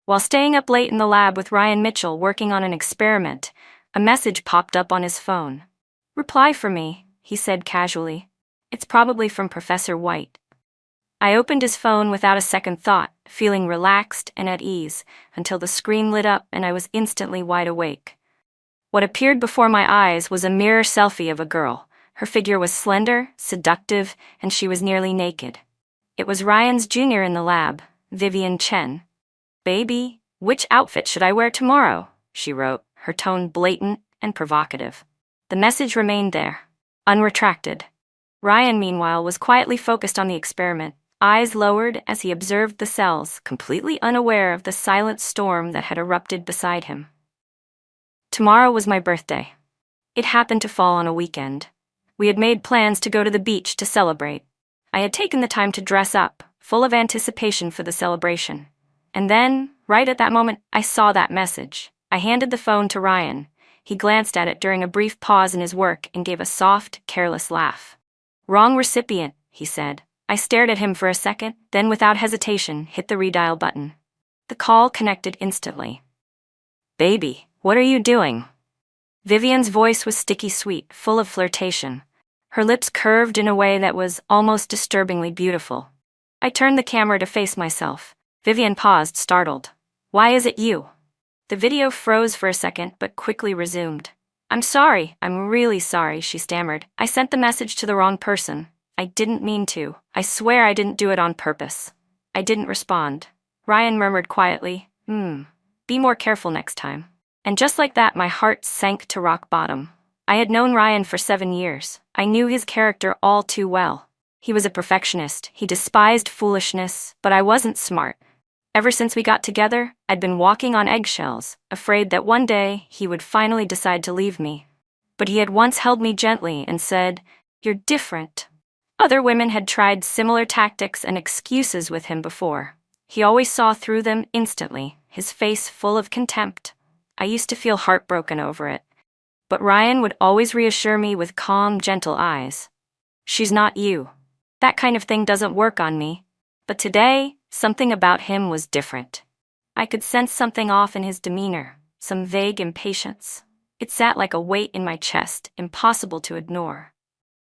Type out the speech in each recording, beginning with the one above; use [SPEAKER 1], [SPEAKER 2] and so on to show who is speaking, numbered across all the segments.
[SPEAKER 1] While staying up late in the lab with Ryan Mitchell working on an experiment, a message popped up on his phone. "Reply for me," he said casually. "It's probably from Professor White." I opened his phone without a second thought, feeling relaxed and at ease, until the screen lit up and I was instantly wide awake. What appeared before my eyes was a mirror selfie of a girl. Her figure was slender, seductive, and she was nearly naked. It was Ryan's junior in the lab, Vivian Chen. "Baby, which outfit should I wear tomorrow?" she wrote, her tone blatant and provocative. The message remained there, unretracted. Ryan, meanwhile, was quietly focused on the experiment, eyes lowered as he observed the cells, completely unaware of the silent storm that had erupted beside him. Tomorrow was my birthday. It happened to fall on a weekend. We had made plans to go to the beach to celebrate. I had taken the time to dress up, full of anticipation for the celebration. And then, right at that moment, I saw that message. I handed the phone to Ryan. He glanced at it during a brief pause in his work and gave a soft, careless laugh. "Wrong recipient," he said. I stared at him for a second, then without hesitation, hit the redial button. The call connected instantly. "Baby, what are you doing?" Vivian's voice was sticky sweet, full of flirtation. Her lips curved in a way that was almost disturbingly beautiful. I turned the camera to face myself. Vivian paused, startled. "Why is it you?" The video froze for a second, but quickly resumed. I'm really sorry," she stammered. "I sent the message to the wrong person. I didn't mean to. I swear I didn't do it on purpose." I didn't respond. Ryan murmured quietly, "Be more careful next time." And just like that, my heart sank to rock bottom. I had known Ryan for 7 years. I knew his character all too well. He was a perfectionist. He despised foolishness, but I wasn't smart. Ever since we got together, I'd been walking on eggshells, afraid that one day he would finally decide to leave me. But he had once held me gently and said, "You're different." Other women had tried similar tactics and excuses with him before. He always saw through them instantly, his face full of contempt. I used to feel heartbroken over it. But Ryan would always reassure me with calm, gentle eyes. "She's not you. That kind of thing doesn't work on me." But today, something about him was different. I could sense something off in his demeanor, some vague impatience. It sat like a weight in my chest, impossible to ignore.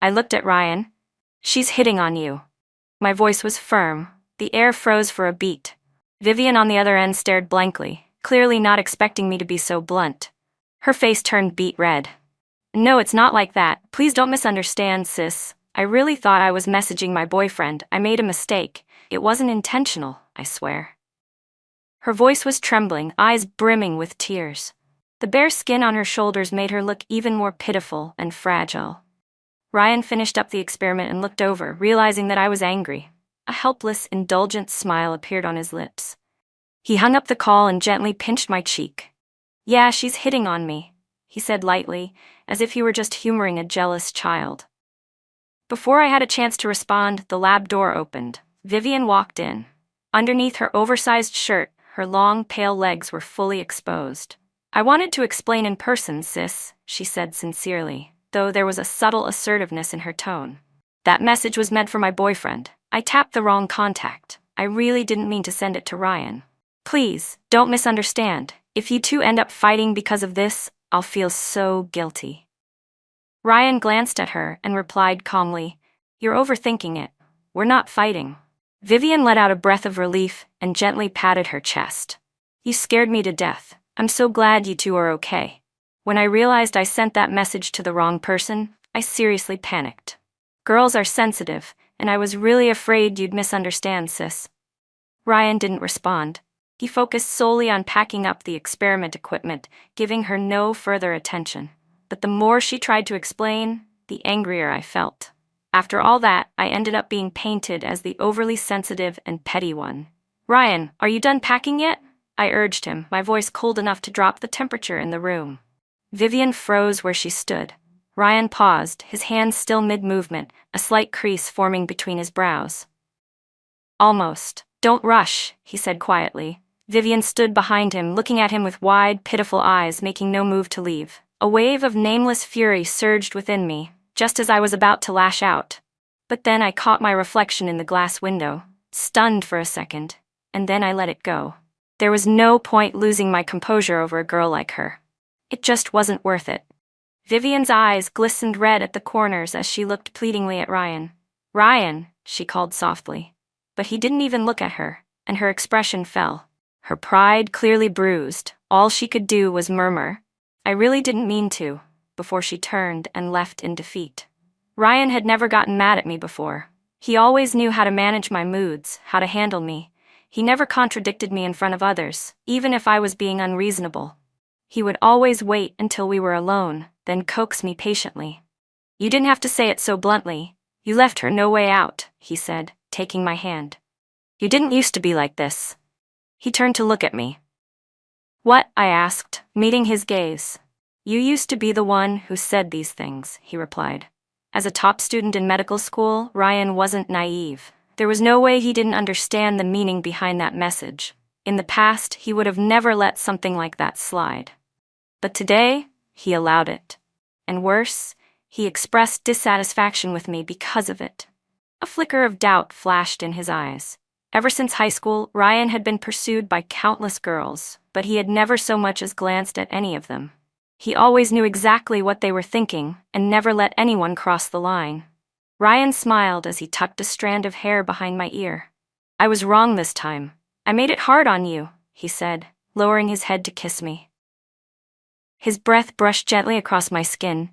[SPEAKER 1] I looked at Ryan. "She's hitting on you." My voice was firm. The air froze for a beat. Vivian on the other end stared blankly, clearly not expecting me to be so blunt. Her face turned beet red. "No, it's not like that. Please don't misunderstand, sis. I really thought I was messaging my boyfriend. I made a mistake. It wasn't intentional, I swear." Her voice was trembling, eyes brimming with tears. The bare skin on her shoulders made her look even more pitiful and fragile. Ryan finished up the experiment and looked over, realizing that I was angry. A helpless, indulgent smile appeared on his lips. He hung up the call and gently pinched my cheek. "Yeah, she's hitting on me," he said lightly, as if he were just humoring a jealous child. Before I had a chance to respond, the lab door opened. Vivian walked in. Underneath her oversized shirt, her long, pale legs were fully exposed. "I wanted to explain in person, sis," she said sincerely, though there was a subtle assertiveness in her tone. "That message was meant for my boyfriend. I tapped the wrong contact. I really didn't mean to send it to Ryan. Please, don't misunderstand. If you two end up fighting because of this, I'll feel so guilty." Ryan glanced at her and replied calmly, "You're overthinking it. We're not fighting." Vivian let out a breath of relief and gently patted her chest. "You scared me to death. I'm so glad you two are okay." When I realized I sent that message to the wrong person, I seriously panicked. Girls are sensitive, and I was really afraid you'd misunderstand, sis. Ryan didn't respond. He focused solely on packing up the experiment equipment, giving her no further attention. But the more she tried to explain, the angrier I felt. After all that, I ended up being painted as the overly sensitive and petty one. "Ryan, are you done packing yet?" I urged him, my voice cold enough to drop the temperature in the room. Vivian froze where she stood. Ryan paused, his hands still mid-movement, a slight crease forming between his brows. "Almost. Don't rush," he said quietly. Vivian stood behind him, looking at him with wide, pitiful eyes, making no move to leave. A wave of nameless fury surged within me, just as I was about to lash out. But then I caught my reflection in the glass window, stunned for a second, and then I let it go. There was no point losing my composure over a girl like her. It just wasn't worth it. Vivian's eyes glistened red at the corners as she looked pleadingly at Ryan. "Ryan," she called softly. But he didn't even look at her, and her expression fell. Her pride clearly bruised. All she could do was murmur, "I really didn't mean to," before she turned and left in defeat. Ryan had never gotten mad at me before. He always knew how to manage my moods, how to handle me. He never contradicted me in front of others, even if I was being unreasonable. He would always wait until we were alone, then coax me patiently. "You didn't have to say it so bluntly. You left her no way out," he said, taking my hand. "You didn't used to be like this." He turned to look at me. "What?" I asked, meeting his gaze. "You used to be the one who said these things," he replied. As a top student in medical school, Ryan wasn't naive. There was no way he didn't understand the meaning behind that message. In the past, he would have never let something like that slide. But today, he allowed it. And worse, he expressed dissatisfaction with me because of it. A flicker of doubt flashed in his eyes. Ever since high school, Ryan had been pursued by countless girls, but he had never so much as glanced at any of them. He always knew exactly what they were thinking and never let anyone cross the line. Ryan smiled as he tucked a strand of hair behind my ear. "I was wrong this time. I made it hard on you," he said, lowering his head to kiss me. His breath brushed gently across my skin.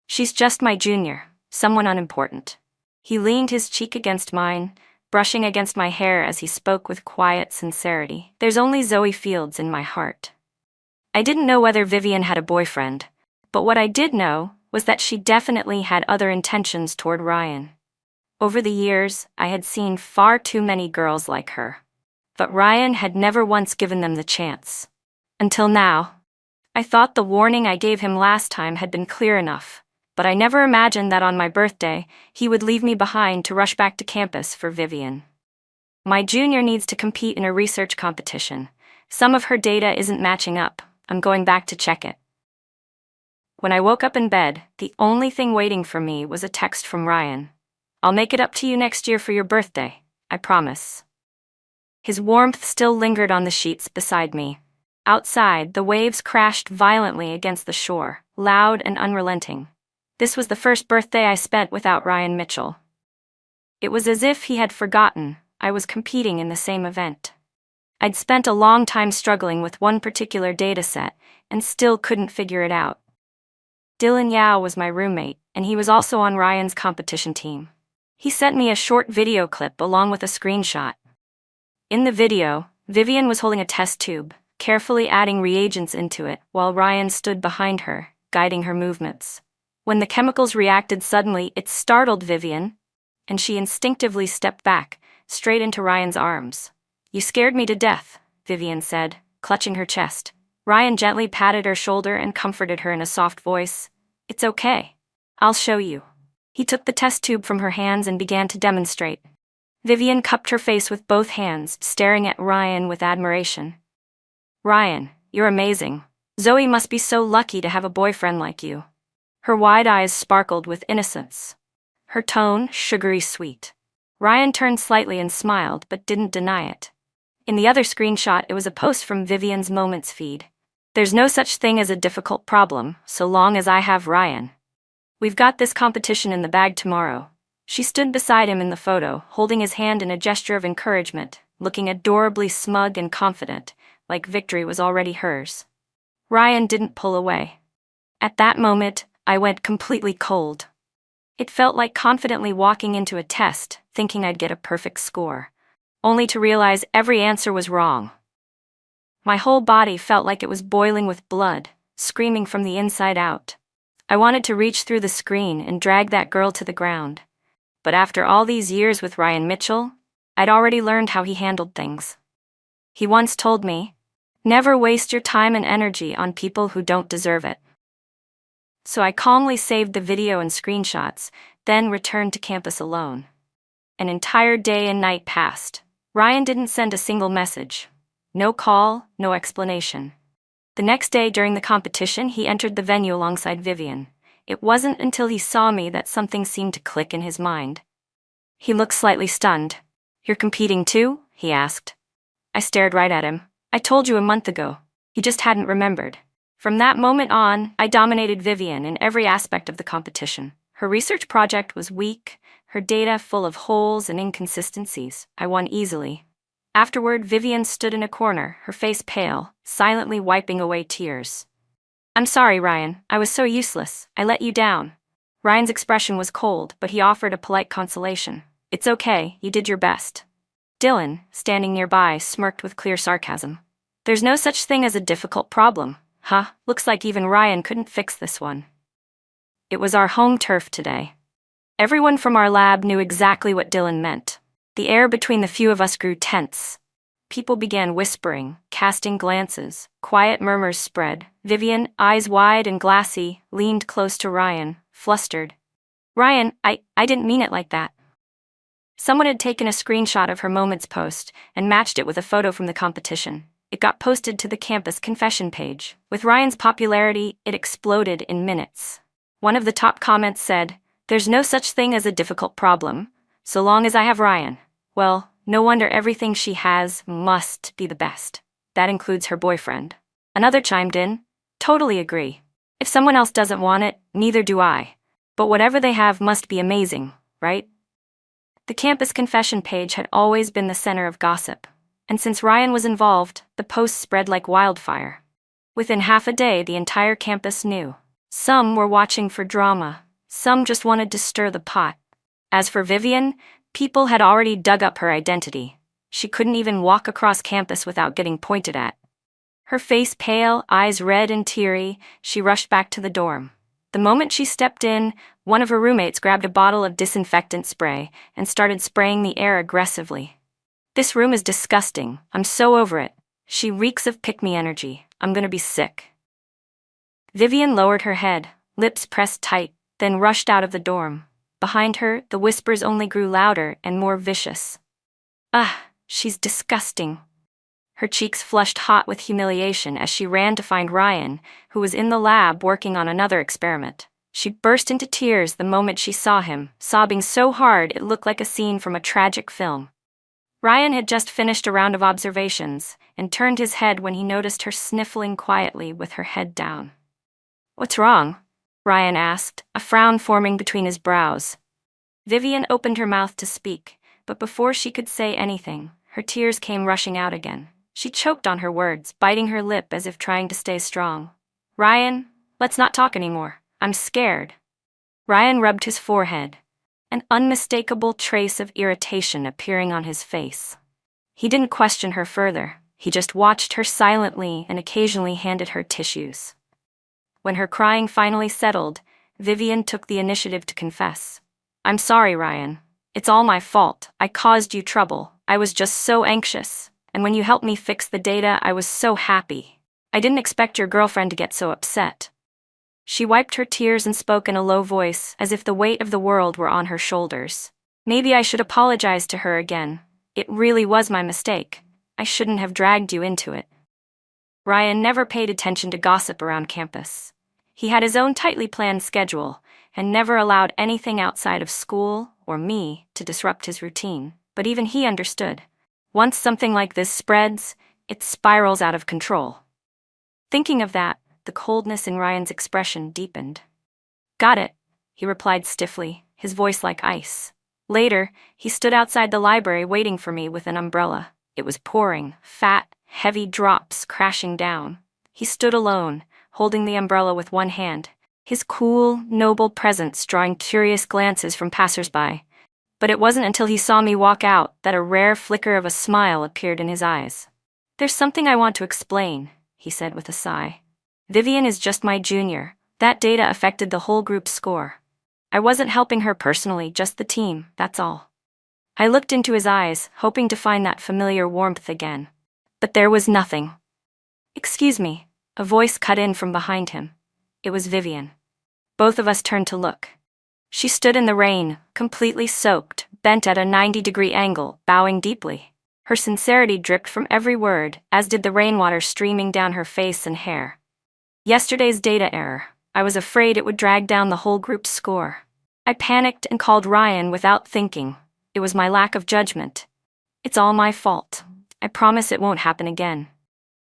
[SPEAKER 1] "She's just my junior, someone unimportant." He leaned his cheek against mine, brushing against my hair as he spoke with quiet sincerity. "There's only Zoe Fields in my heart." I didn't know whether Vivian had a boyfriend, but what I did know was that she definitely had other intentions toward Ryan. Over the years, I had seen far too many girls like her. But Ryan had never once given them the chance. Until now. I thought the warning I gave him last time had been clear enough, but I never imagined that on my birthday, he would leave me behind to rush back to campus for Vivian. "My junior needs to compete in a research competition. Some of her data isn't matching up. I'm going back to check it." When I woke up in bed, the only thing waiting for me was a text from Ryan. "I'll make it up to you next year for your birthday, I promise." His warmth still lingered on the sheets beside me. Outside, the waves crashed violently against the shore, loud and unrelenting. This was the first birthday I spent without Ryan Mitchell. It was as if he had forgotten I was competing in the same event. I'd spent a long time struggling with one particular data set and still couldn't figure it out. Dylan Yao was my roommate, and he was also on Ryan's competition team. He sent me a short video clip along with a screenshot. In the video, Vivian was holding a test tube, carefully adding reagents into it, while Ryan stood behind her, guiding her movements. When the chemicals reacted suddenly, it startled Vivian, and she instinctively stepped back, straight into Ryan's arms. "You scared me to death," Vivian said, clutching her chest. Ryan gently patted her shoulder and comforted her in a soft voice. "It's okay. I'll show you." He took the test tube from her hands and began to demonstrate. Vivian cupped her face with both hands, staring at Ryan with admiration. "Ryan, you're amazing. Zoe must be so lucky to have a boyfriend like you." Her wide eyes sparkled with innocence. Her tone, sugary sweet. Ryan turned slightly and smiled, but didn't deny it. In the other screenshot, it was a post from Vivian's Moments feed. "There's no such thing as a difficult problem, so long as I have Ryan. We've got this competition in the bag tomorrow." She stood beside him in the photo, holding his hand in a gesture of encouragement, looking adorably smug and confident, like victory was already hers. Ryan didn't pull away. At that moment, I went completely cold. It felt like confidently walking into a test, thinking I'd get a perfect score, only to realize every answer was wrong. My whole body felt like it was boiling with blood, screaming from the inside out. I wanted to reach through the screen and drag that girl to the ground. But after all these years with Ryan Mitchell, I'd already learned how he handled things. He once told me, "Never waste your time and energy on people who don't deserve it." So I calmly saved the video and screenshots, then returned to campus alone. An entire day and night passed. Ryan didn't send a single message. No call, no explanation. The next day during the competition, he entered the venue alongside Vivian. It wasn't until he saw me that something seemed to click in his mind. He looked slightly stunned. "You're competing too?" he asked. I stared right at him. I told you a month ago. He just hadn't remembered. From that moment on, I dominated Vivian in every aspect of the competition. Her research project was weak, her data full of holes and inconsistencies. I won easily. Afterward, Vivian stood in a corner, her face pale, silently wiping away tears. I'm sorry, Ryan. I was so useless. I let you down. Ryan's expression was cold, but he offered a polite consolation. It's okay, you did your best. Dylan, standing nearby, smirked with clear sarcasm. There's no such thing as a difficult problem. Huh, looks like even Ryan couldn't fix this one. It was our home turf today. Everyone from our lab knew exactly what Dylan meant. The air between the few of us grew tense. People began whispering, casting glances. Quiet murmurs spread. Vivian, eyes wide and glassy, leaned close to Ryan, flustered. Ryan, I didn't mean it like that. Someone had taken a screenshot of her Moments post and matched it with a photo from the competition. It got posted to the campus confession page. With Ryan's popularity, it exploded in minutes. One of the top comments said, "There's no such thing as a difficult problem, so long as I have Ryan. Well, no wonder everything she has must be the best. That includes her boyfriend." Another chimed in, "Totally agree. If someone else doesn't want it, neither do I. But whatever they have must be amazing, right?" The campus confession page had always been the center of gossip, and since Ryan was involved, the posts spread like wildfire. Within half a day, the entire campus knew. Some were watching for drama, some just wanted to stir the pot. As for Vivian, people had already dug up her identity. She couldn't even walk across campus without getting pointed at. Her face pale, eyes red and teary, she rushed back to the dorm. The moment she stepped in, one of her roommates grabbed a bottle of disinfectant spray and started spraying the air aggressively. "This room is disgusting. I'm so over it. She reeks of pick-me energy. I'm gonna be sick." Vivian lowered her head, lips pressed tight, then rushed out of the dorm. Behind her, the whispers only grew louder and more vicious. "Ah, she's disgusting." Her cheeks flushed hot with humiliation as she ran to find Ryan, who was in the lab working on another experiment. She burst into tears the moment she saw him, sobbing so hard it looked like a scene from a tragic film. Ryan had just finished a round of observations and turned his head when he noticed her sniffling quietly with her head down. "What's wrong?" Ryan asked, a frown forming between his brows. Vivian opened her mouth to speak, but before she could say anything, her tears came rushing out again. She choked on her words, biting her lip as if trying to stay strong. "Ryan, let's not talk anymore. I'm scared." Ryan rubbed his forehead, an unmistakable trace of irritation appearing on his face. He didn't question her further. He just watched her silently and occasionally handed her tissues. When her crying finally settled, Vivian took the initiative to confess. "I'm sorry, Ryan. It's all my fault. I caused you trouble. I was just so anxious. And when you helped me fix the data, I was so happy. I didn't expect your girlfriend to get so upset." She wiped her tears and spoke in a low voice, as if the weight of the world were on her shoulders. "Maybe I should apologize to her again. It really was my mistake. I shouldn't have dragged you into it." Ryan never paid attention to gossip around campus. He had his own tightly planned schedule, and never allowed anything outside of school or me to disrupt his routine. But even he understood. Once something like this spreads, it spirals out of control. Thinking of that, the coldness in Ryan's expression deepened. "Got it," he replied stiffly, his voice like ice. Later, he stood outside the library waiting for me with an umbrella. It was pouring, fat, heavy drops crashing down. He stood alone, holding the umbrella with one hand, his cool, noble presence drawing curious glances from passersby. But it wasn't until he saw me walk out that a rare flicker of a smile appeared in his eyes. "There's something I want to explain," he said with a sigh. "Vivian is just my junior. That data affected the whole group's score. I wasn't helping her personally, just the team, that's all." I looked into his eyes, hoping to find that familiar warmth again. But there was nothing. "Excuse me," a voice cut in from behind him. It was Vivian. Both of us turned to look. She stood in the rain, completely soaked, bent at a 90-degree angle, bowing deeply. Her sincerity dripped from every word, as did the rainwater streaming down her face and hair. "Yesterday's data error. I was afraid it would drag down the whole group's score. I panicked and called Ryan without thinking. It was my lack of judgment. It's all my fault. I promise it won't happen again."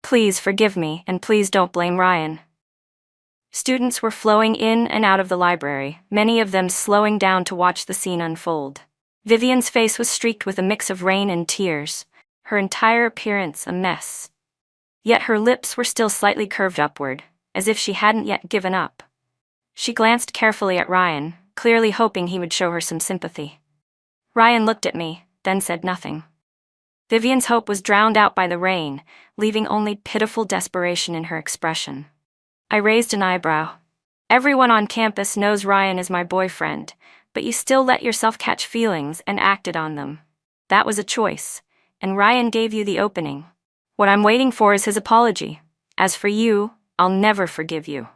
[SPEAKER 1] Please forgive me, and please don't blame Ryan. Students were flowing in and out of the library, many of them slowing down to watch the scene unfold. Vivian's face was streaked with a mix of rain and tears, her entire appearance a mess. Yet her lips were still slightly curved upward, as if she hadn't yet given up. She glanced carefully at Ryan, clearly hoping he would show her some sympathy. Ryan looked at me, then said nothing. Vivian's hope was drowned out by the rain, leaving only pitiful desperation in her expression. I raised an eyebrow. Everyone on campus knows Ryan is my boyfriend, but you still let yourself catch feelings and acted on them. That was a choice, and Ryan gave you the opening. What I'm waiting for is his apology. As for you, I'll never forgive you.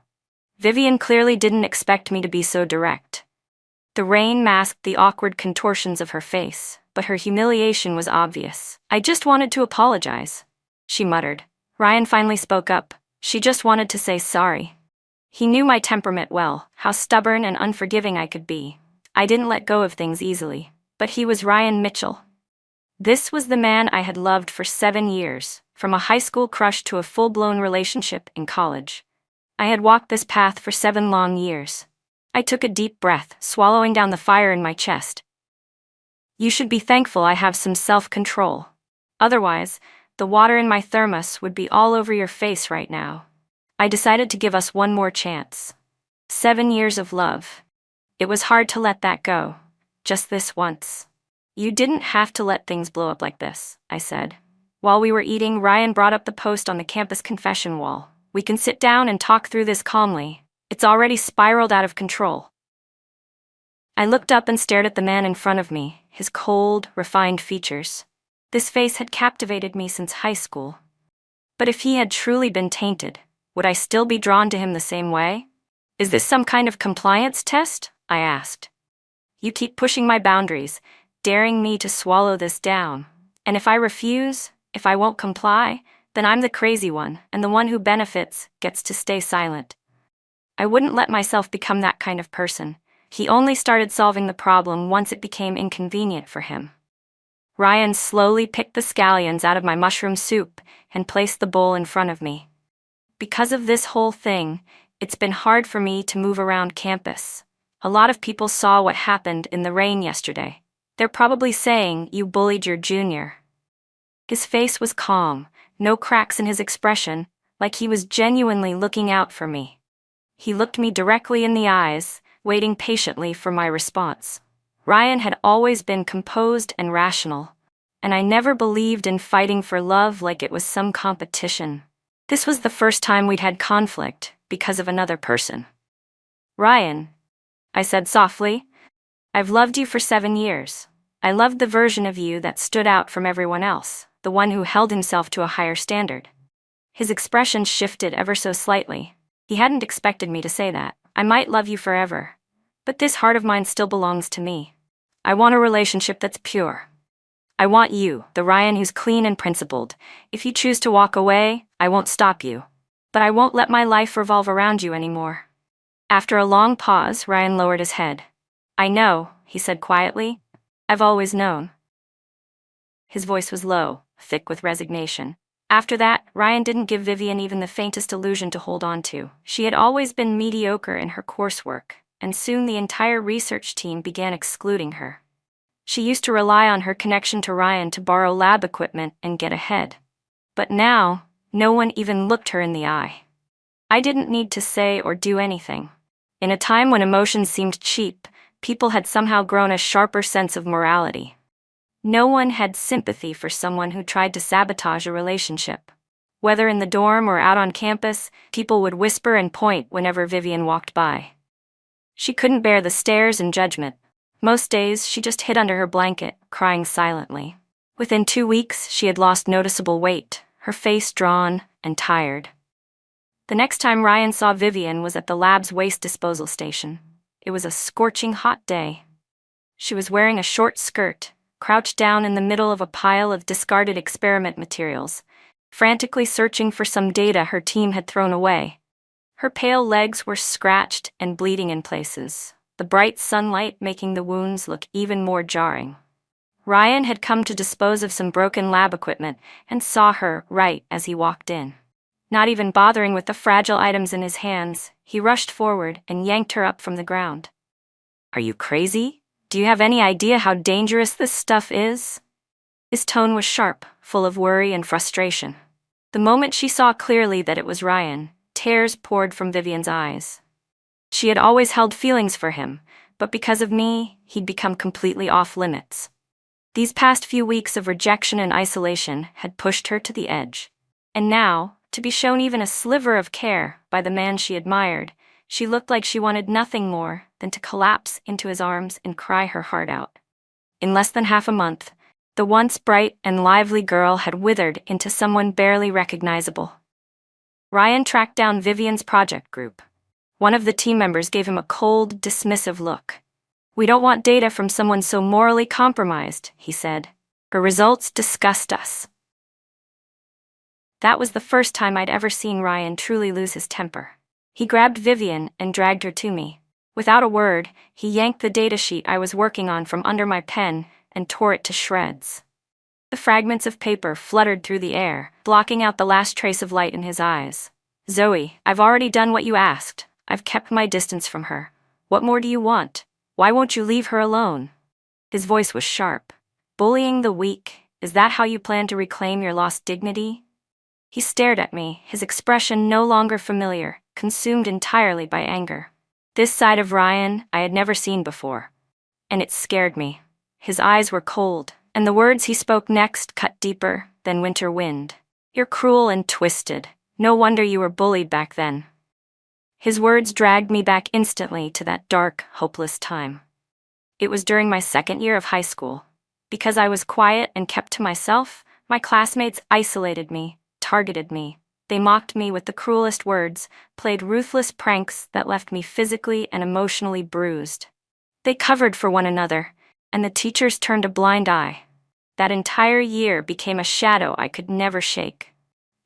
[SPEAKER 1] Vivian clearly didn't expect me to be so direct. The rain masked the awkward contortions of her face, but her humiliation was obvious. I just wanted to apologize, she muttered. Ryan finally spoke up. She just wanted to say sorry. He knew my temperament well, how stubborn and unforgiving I could be. I didn't let go of things easily, but he was Ryan Mitchell. This was the man I had loved for 7 years, from a high school crush to a full-blown relationship in college. I had walked this path for 7 long years. I took a deep breath, swallowing down the fire in my chest. You should be thankful I have some self-control. Otherwise, the water in my thermos would be all over your face right now. I decided to give us one more chance. 7 years of love. It was hard to let that go. Just this once. You didn't have to let things blow up like this, I said. While we were eating, Ryan brought up the post on the campus confession wall. We can sit down and talk through this calmly. It's already spiraled out of control. I looked up and stared at the man in front of me, his cold, refined features. This face had captivated me since high school. But if he had truly been tainted, would I still be drawn to him the same way? Is this some kind of compliance test? I asked. You keep pushing my boundaries, daring me to swallow this down. And if I refuse, if I won't comply, then I'm the crazy one, and the one who benefits gets to stay silent. I wouldn't let myself become that kind of person. He only started solving the problem once it became inconvenient for him. Ryan slowly picked the scallions out of my mushroom soup and placed the bowl in front of me. Because of this whole thing, it's been hard for me to move around campus. A lot of people saw what happened in the rain yesterday. They're probably saying you bullied your junior. His face was calm, no cracks in his expression, like he was genuinely looking out for me. He looked me directly in the eyes, waiting patiently for my response. Ryan had always been composed and rational, and I never believed in fighting for love like it was some competition. This was the first time we'd had conflict because of another person. Ryan, I said softly, I've loved you for 7 years. I loved the version of you that stood out from everyone else, the one who held himself to a higher standard. His expression shifted ever so slightly. He hadn't expected me to say that. I might love you forever, but this heart of mine still belongs to me. I want a relationship that's pure. I want you, the Ryan who's clean and principled. If you choose to walk away, I won't stop you. But I won't let my life revolve around you anymore. After a long pause, Ryan lowered his head. I know, he said quietly. I've always known. His voice was low, thick with resignation. After that, Ryan didn't give Vivian even the faintest illusion to hold on to. She had always been mediocre in her coursework, and soon the entire research team began excluding her. She used to rely on her connection to Ryan to borrow lab equipment and get ahead. But now, no one even looked her in the eye. I didn't need to say or do anything. In a time when emotions seemed cheap, people had somehow grown a sharper sense of morality. No one had sympathy for someone who tried to sabotage a relationship. Whether in the dorm or out on campus, people would whisper and point whenever Vivian walked by. She couldn't bear the stares and judgment. Most days, she just hid under her blanket, crying silently. Within 2 weeks, she had lost noticeable weight, her face drawn and tired. The next time Ryan saw Vivian was at the lab's waste disposal station. It was a scorching hot day. She was wearing a short skirt, crouched down in the middle of a pile of discarded experiment materials, frantically searching for some data her team had thrown away. Her pale legs were scratched and bleeding in places, the bright sunlight making the wounds look even more jarring. Ryan had come to dispose of some broken lab equipment and saw her right as he walked in. Not even bothering with the fragile items in his hands, he rushed forward and yanked her up from the ground. "Are you crazy? Do you have any idea how dangerous this stuff is?" His tone was sharp, full of worry and frustration. The moment she saw clearly that it was Ryan, tears poured from Vivian's eyes. She had always held feelings for him, but because of me, he'd become completely off limits. These past few weeks of rejection and isolation had pushed her to the edge. And now, to be shown even a sliver of care by the man she admired, she looked like she wanted nothing more than to collapse into his arms and cry her heart out. In less than half a month, the once bright and lively girl had withered into someone barely recognizable. Ryan tracked down Vivian's project group. One of the team members gave him a cold, dismissive look. "We don't want data from someone so morally compromised," he said. "Her results disgust us." That was the first time I'd ever seen Ryan truly lose his temper. He grabbed Vivian and dragged her to me. Without a word, he yanked the datasheet I was working on from under my pen and tore it to shreds. The fragments of paper fluttered through the air, blocking out the last trace of light in his eyes. "Zoe, I've already done what you asked. I've kept my distance from her. What more do you want? Why won't you leave her alone?" His voice was sharp. "Bullying the weak, is that how you plan to reclaim your lost dignity?" He stared at me, his expression no longer familiar, consumed entirely by anger. This side of Ryan I had never seen before, and it scared me. His eyes were cold, and the words he spoke next cut deeper than winter wind. "You're cruel and twisted. No wonder you were bullied back then." His words dragged me back instantly to that dark, hopeless time. It was during my second year of high school. Because I was quiet and kept to myself, my classmates isolated me, targeted me. They mocked me with the cruelest words, played ruthless pranks that left me physically and emotionally bruised. They covered for one another, and the teachers turned a blind eye. That entire year became a shadow I could never shake.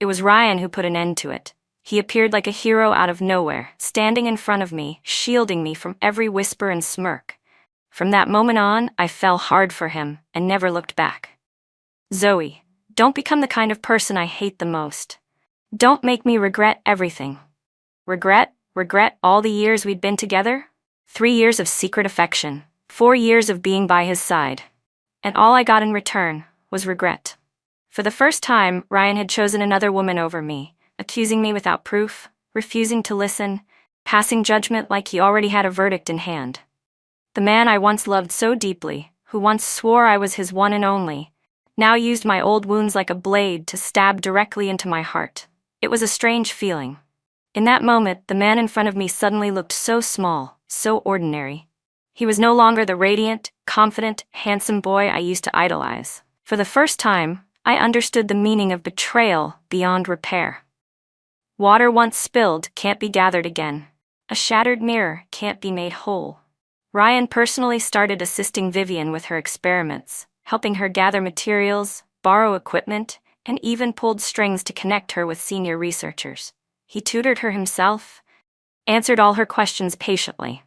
[SPEAKER 1] It was Ryan who put an end to it. He appeared like a hero out of nowhere, standing in front of me, shielding me from every whisper and smirk. From that moment on, I fell hard for him and never looked back. "Zoe, don't become the kind of person I hate the most. Don't make me regret everything." Regret all the years we'd been together? 3 years of secret affection, 4 years of being by his side. And all I got in return was regret. For the first time, Ryan had chosen another woman over me, accusing me without proof, refusing to listen, passing judgment like he already had a verdict in hand. The man I once loved so deeply, who once swore I was his one and only, now used my old wounds like a blade to stab directly into my heart. It was a strange feeling. In that moment, the man in front of me suddenly looked so small, so ordinary. He was no longer the radiant, confident, handsome boy I used to idolize. For the first time, I understood the meaning of betrayal beyond repair. Water once spilled can't be gathered again. A shattered mirror can't be made whole. Ryan personally started assisting Vivian with her experiments, helping her gather materials, borrow equipment, and even pulled strings to connect her with senior researchers. He tutored her himself, answered all her questions patiently.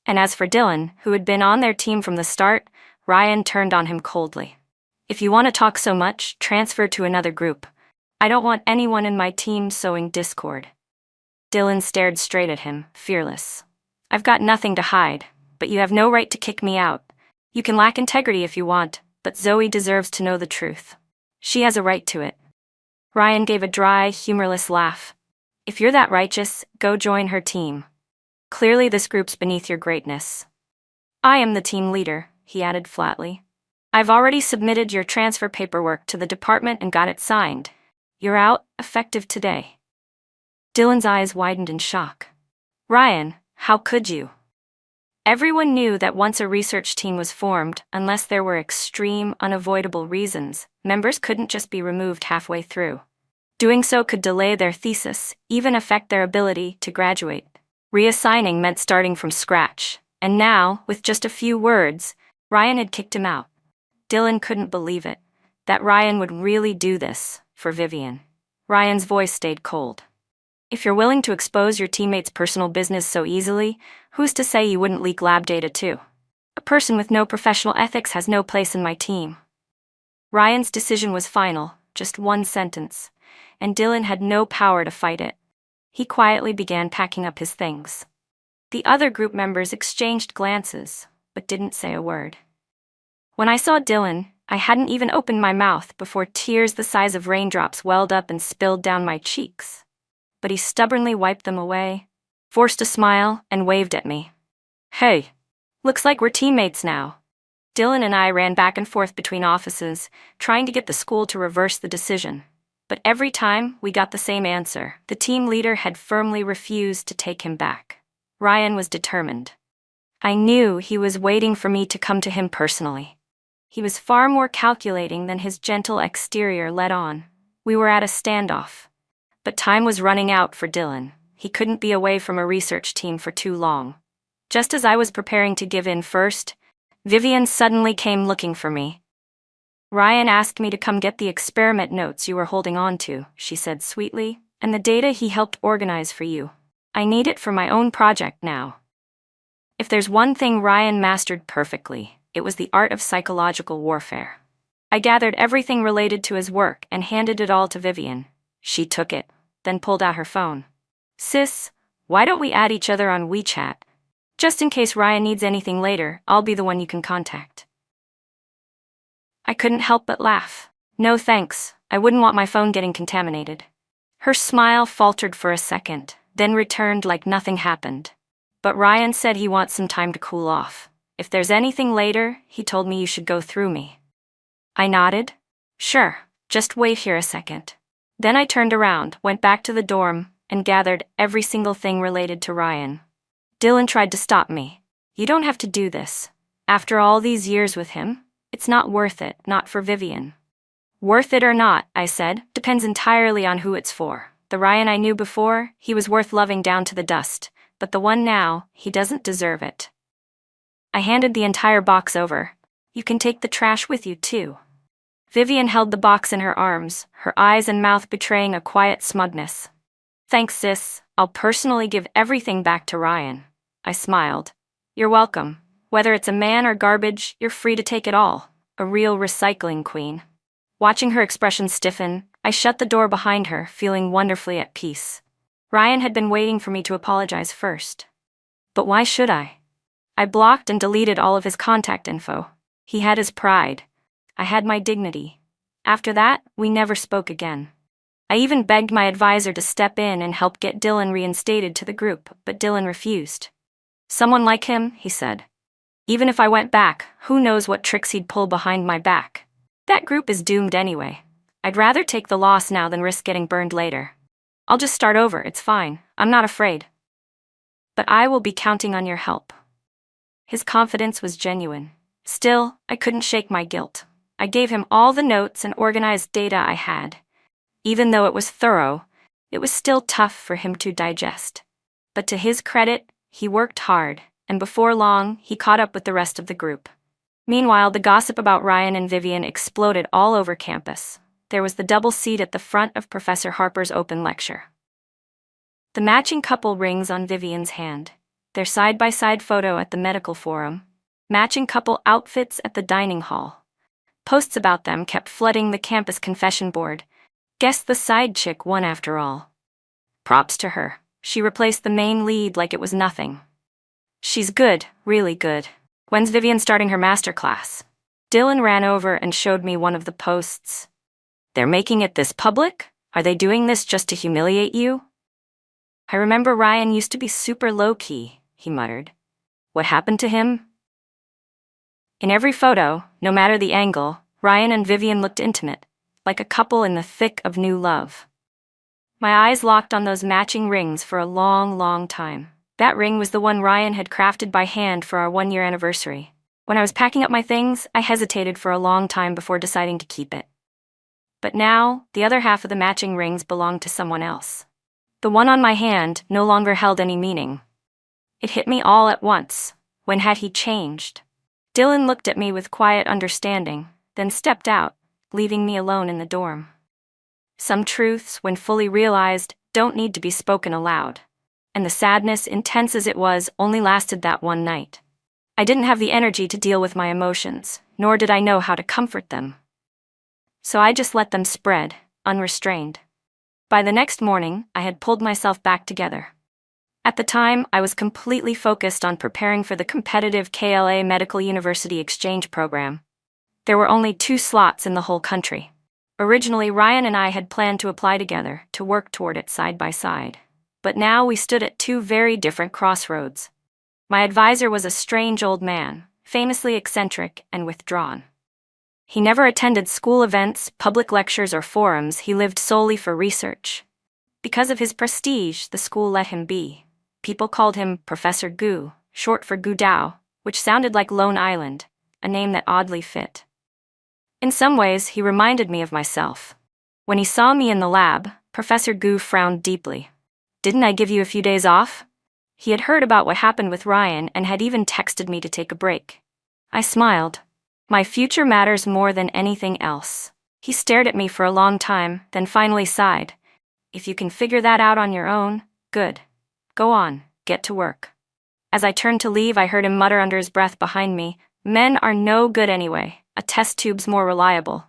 [SPEAKER 1] And as for Dylan, who had been on their team from the start, Ryan turned on him coldly. "If you want to talk so much, transfer to another group. I don't want anyone in my team sowing discord." Dylan stared straight at him, fearless. "I've got nothing to hide, but you have no right to kick me out. You can lack integrity if you want, but Zoe deserves to know the truth. She has a right to it." Ryan gave a dry, humorless laugh. "If you're that righteous, go join her team. Clearly this group's beneath your greatness." "I am the team leader," he added flatly. "I've already submitted your transfer paperwork to the department and got it signed. You're out, effective today." Dylan's eyes widened in shock. "Ryan, how could you?" Everyone knew that once a research team was formed, unless there were extreme, unavoidable reasons, members couldn't just be removed halfway through. Doing so could delay their thesis, even affect their ability to graduate. Reassigning meant starting from scratch, and now, with just a few words, Ryan had kicked him out. Dylan couldn't believe it, that Ryan would really do this for Vivian. Ryan's voice stayed cold. "If you're willing to expose your teammates' personal business so easily, who's to say you wouldn't leak lab data too? A person with no professional ethics has no place in my team. Ryan's decision was final, just one sentence, and Dylan had no power to fight it. He quietly began packing up his things. The other group members exchanged glances, but didn't say a word. When I saw Dylan, I hadn't even opened my mouth before tears the size of raindrops welled up and spilled down my cheeks. But he stubbornly wiped them away, forced a smile, and waved at me. "Hey, looks like we're teammates now." Dylan and I ran back and forth between offices, trying to get the school to reverse the decision. But every time, we got the same answer. The team leader had firmly refused to take him back. Ryan was determined. I knew he was waiting for me to come to him personally. He was far more calculating than his gentle exterior let on. We were at a standoff. But time was running out for Dylan. He couldn't be away from a research team for too long. Just as I was preparing to give in first, Vivian suddenly came looking for me. "Ryan asked me to come get the experiment notes you were holding on to," she said sweetly, "and the data he helped organize for you. I need it for my own project now." If there's one thing Ryan mastered perfectly, it was the art of psychological warfare. I gathered everything related to his work and handed it all to Vivian. She took it, then pulled out her phone. "Sis, why don't we add each other on WeChat? Just in case Ryan needs anything later, I'll be the one you can contact." I couldn't help but laugh. "No thanks, I wouldn't want my phone getting contaminated." Her smile faltered for a second, then returned like nothing happened. "But Ryan said he wants some time to cool off. If there's anything later, he told me you should go through me." I nodded. "Sure, just wait here a second." Then I turned around, went back to the dorm, and gathered every single thing related to Ryan. Dylan tried to stop me. "You don't have to do this. After all these years with him, it's not worth it, not for Vivian." "Worth it or not," I said, "depends entirely on who it's for. The Ryan I knew before, he was worth loving down to the dust, but the one now, he doesn't deserve it." I handed the entire box over. "You can take the trash with you, too." Vivian held the box in her arms, her eyes and mouth betraying a quiet smugness. "Thanks, sis. I'll personally give everything back to Ryan." I smiled. "You're welcome. Whether it's a man or garbage, you're free to take it all. A real recycling queen." Watching her expression stiffen, I shut the door behind her, feeling wonderfully at peace. Ryan had been waiting for me to apologize first. But why should I? I blocked and deleted all of his contact info. He had his pride. I had my dignity. After that, we never spoke again. I even begged my advisor to step in and help get Dylan reinstated to the group, but Dylan refused. "Someone like him," he said. "Even if I went back, who knows what tricks he'd pull behind my back. That group is doomed anyway. I'd rather take the loss now than risk getting burned later. I'll just start over, it's fine, I'm not afraid. But I will be counting on your help." His confidence was genuine. Still, I couldn't shake my guilt. I gave him all the notes and organized data I had. Even though it was thorough, it was still tough for him to digest. But to his credit, he worked hard, and before long, he caught up with the rest of the group. Meanwhile, the gossip about Ryan and Vivian exploded all over campus. There was the double seat at the front of Professor Harper's open lecture. The matching couple rings on Vivian's hand. Their side-by-side photo at the medical forum. Matching couple outfits at the dining hall. Posts about them kept flooding the campus confession board. Guess the side chick won after all. Props to her. She replaced the main lead like it was nothing. "She's good, really good. When's Vivian starting her masterclass?" Dylan ran over and showed me one of the posts. "They're making it this public? Are they doing this just to humiliate you?" "I remember Ryan used to be super low-key," he muttered. "What happened to him?" In every photo, no matter the angle, Ryan and Vivian looked intimate, like a couple in the thick of new love. My eyes locked on those matching rings for a long, long time. That ring was the one Ryan had crafted by hand for our 1-year anniversary. When I was packing up my things, I hesitated for a long time before deciding to keep it. But now, the other half of the matching rings belonged to someone else. The one on my hand no longer held any meaning. It hit me all at once. When had he changed? Dylan looked at me with quiet understanding, then stepped out, leaving me alone in the dorm. Some truths, when fully realized, don't need to be spoken aloud. And the sadness, intense as it was, only lasted that one night. I didn't have the energy to deal with my emotions, nor did I know how to comfort them. So I just let them spread, unrestrained. By the next morning, I had pulled myself back together. At the time, I was completely focused on preparing for the competitive KLA Medical University Exchange program. There were only 2 slots in the whole country. Originally, Ryan and I had planned to apply together, to work toward it side by side. But now we stood at 2 very different crossroads. My advisor was a strange old man, famously eccentric and withdrawn. He never attended school events, public lectures, or forums. He lived solely for research. Because of his prestige, the school let him be. People called him Professor Gu, short for Gudao, which sounded like Lone Island, a name that oddly fit. In some ways, he reminded me of myself. When he saw me in the lab, Professor Gu frowned deeply. "Didn't I give you a few days off?" He had heard about what happened with Ryan and had even texted me to take a break. I smiled. "My future matters more than anything else." He stared at me for a long time, then finally sighed. "If you can figure that out on your own, good. Go on, get to work." As I turned to leave, I heard him mutter under his breath behind me, "Men are no good anyway. A test tube's more reliable."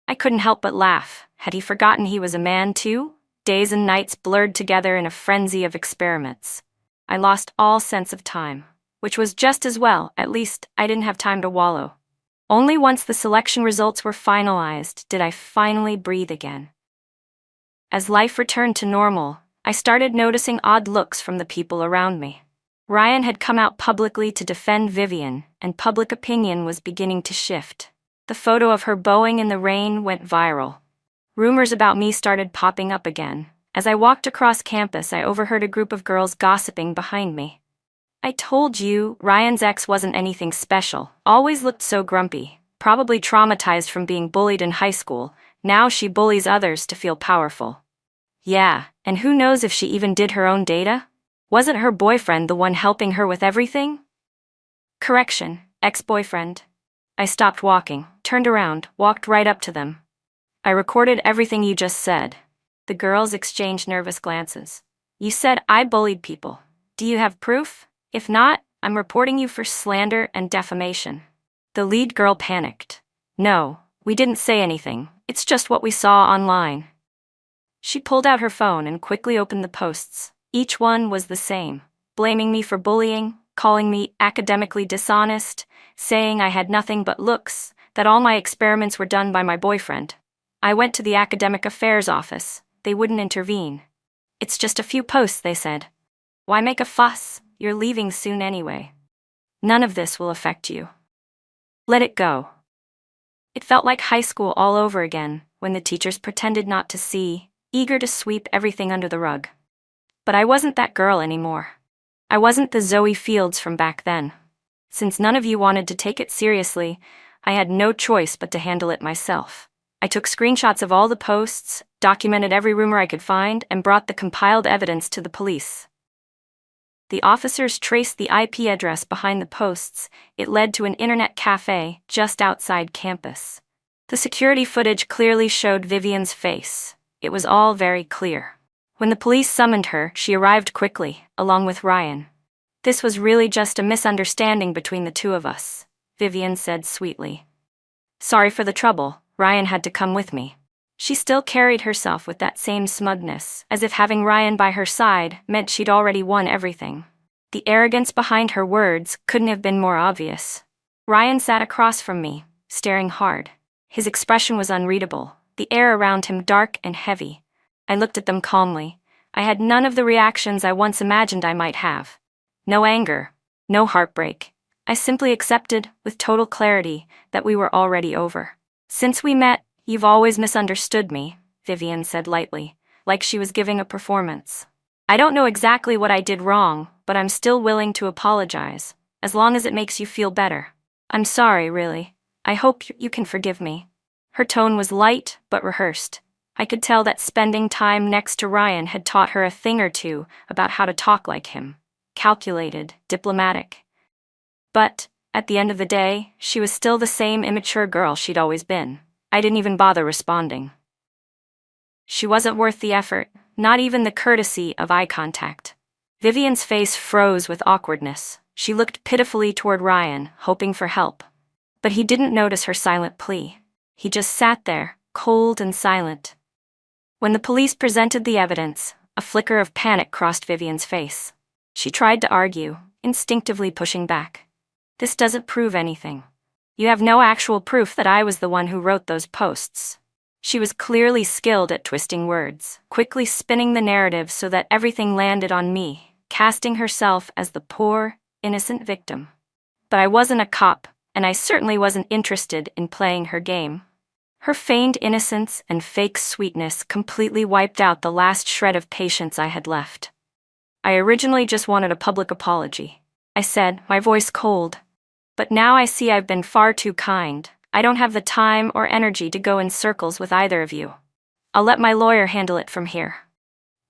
[SPEAKER 1] I couldn't help but laugh. Had he forgotten he was a man too? Days and nights blurred together in a frenzy of experiments. I lost all sense of time, which was just as well. At least I didn't have time to wallow. Only once the selection results were finalized did I finally breathe again. As life returned to normal, I started noticing odd looks from the people around me. Ryan had come out publicly to defend Vivian, and public opinion was beginning to shift. The photo of her bowing in the rain went viral. Rumors about me started popping up again. As I walked across campus, I overheard a group of girls gossiping behind me. "I told you, Ryan's ex wasn't anything special. Always looked so grumpy. Probably traumatized from being bullied in high school. Now she bullies others to feel powerful." Yeah, and who knows if she even did her own data? Wasn't her boyfriend the one helping her with everything? Correction, ex-boyfriend. I stopped walking, turned around, walked right up to them. "I recorded everything you just said." The girls exchanged nervous glances. "You said I bullied people. Do you have proof? If not, I'm reporting you for slander and defamation." The lead girl panicked. "No, we didn't say anything. It's just what we saw online." She pulled out her phone and quickly opened the posts. Each one was the same, blaming me for bullying, calling me academically dishonest, saying I had nothing but looks, that all my experiments were done by my boyfriend. I went to the academic affairs office. They wouldn't intervene. "It's just a few posts," they said. "Why make a fuss? You're leaving soon anyway. None of this will affect you. Let it go." It felt like high school all over again, when the teachers pretended not to see, eager to sweep everything under the rug. But I wasn't that girl anymore. I wasn't the Zoe Fields from back then. Since none of you wanted to take it seriously, I had no choice but to handle it myself. I took screenshots of all the posts, documented every rumor I could find, and brought the compiled evidence to the police. The officers traced the IP address behind the posts. It led to an internet cafe just outside campus. The security footage clearly showed Vivian's face. It was all very clear. When the police summoned her, she arrived quickly, along with Ryan. "This was really just a misunderstanding between the two of us," Vivian said sweetly. "Sorry for the trouble. Ryan had to come with me." She still carried herself with that same smugness, as if having Ryan by her side meant she'd already won everything. The arrogance behind her words couldn't have been more obvious. Ryan sat across from me, staring hard. His expression was unreadable, the air around him dark and heavy. I looked at them calmly. I had none of the reactions I once imagined I might have. No anger, no heartbreak. I simply accepted, with total clarity, that we were already over. "Since we met, you've always misunderstood me," Vivian said lightly, like she was giving a performance. "I don't know exactly what I did wrong, but I'm still willing to apologize, as long as it makes you feel better. I'm sorry, really. I hope you can forgive me." Her tone was light, but rehearsed. I could tell that spending time next to Ryan had taught her a thing or two about how to talk like him. Calculated, diplomatic. But, at the end of the day, she was still the same immature girl she'd always been. I didn't even bother responding. She wasn't worth the effort, not even the courtesy of eye contact. Vivian's face froze with awkwardness. She looked pitifully toward Ryan, hoping for help. But he didn't notice her silent plea. He just sat there, cold and silent. When the police presented the evidence, a flicker of panic crossed Vivian's face. She tried to argue, instinctively pushing back. This doesn't prove anything. You have no actual proof that I was the one who wrote those posts. She was clearly skilled at twisting words, quickly spinning the narrative so that everything landed on me, casting herself as the poor, innocent victim. But I wasn't a cop, and I certainly wasn't interested in playing her game. Her feigned innocence and fake sweetness completely wiped out the last shred of patience I had left. I originally just wanted a public apology, I said, my voice cold. But now I see I've been far too kind. I don't have the time or energy to go in circles with either of you. I'll let my lawyer handle it from here.